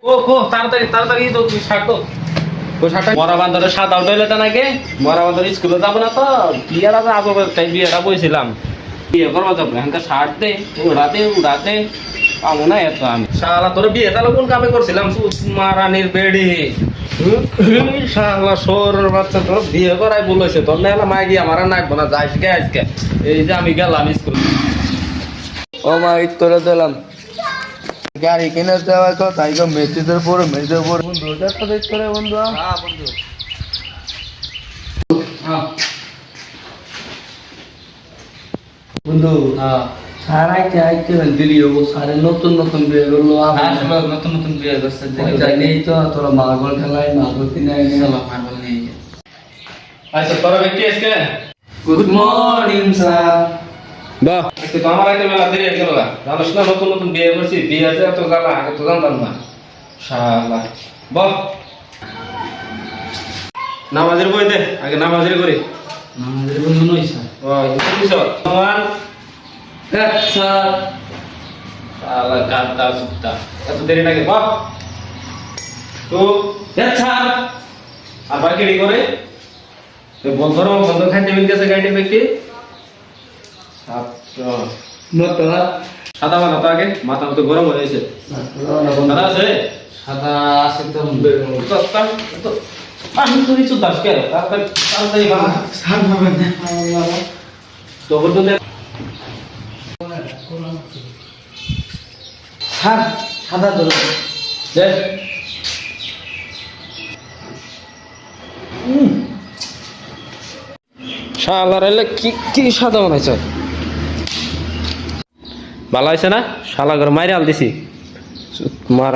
তাড়াতাড়ি তাড়াতাড়ি তো তুই ছাড়তো মরা বান্ধবের সাদা উঠাইলে তা নাকি মরা বান্ধব স্কুলে যাবো না তো বিয়েটা যাবো তাই বিয়েটা বইছিলাম বিয়ে করবো যাবো এখানকার শার্ট দে উড়াতে পাবো না এত আমি শালা তোর বিয়ে তাহলে কোন কামে করছিলাম মারানির বেড়ি শালা সর বাচ্চা তোর বিয়ে করাই বলেছে তোর না মা গিয়ে আমার নাকবো না যাইস গে আজকে এই যে আমি গেলাম স্কুল ও মা ঈদ করে দিলাম গাড়ি কিনে দেওয়া তো তাই তো মেসিদের পরে বন্ধু ওটা তো ঈদ করে বন্ধু বন্ধু সারা আইতে দিলি ও সারে নতুন নতুন বিয়ে করলো নতুন নতুন বিয়ে করছে নেই তো তোরা মার্বল খেলায় মার্বল কিনে মার্বল নিয়ে আচ্ছা তোর ব্যক্তি আজকে গুড মর্নিং স্যার বাহ আজকে তো আমার আগে মেলা দেরি হয়ে গেল জানিস না নতুন নতুন বিয়ে করছি বিয়ে আছে এত জ্বালা আগে তো জানতাম না শালা বাহ নামাজের বই দে আগে নামাজের করি আমাদের বন্ধু নই স্যার ও কি সব আমার স্যার শালা গাদা সুত্তা এত দেরি লাগে বাহ তো স্যার আবার কি করে তো বন্ধ খাইতে মিল গেছে গাড়ি ব্যক্তি নতরা সাদা বানা তো আগে মাথা তো গরম হয়ে গেছে সাদা আছে সাদা আছে তো আমি তো কিছু দাস কে তাড়াতাড়ি বানা স্যার ভাবেন না তো বলতো স্যার সাদা ধরো দে শালার এলে কি কি সাদা বানাইছ ভালো হয়েছে না শালা করে মাইরে আল দিছি মারা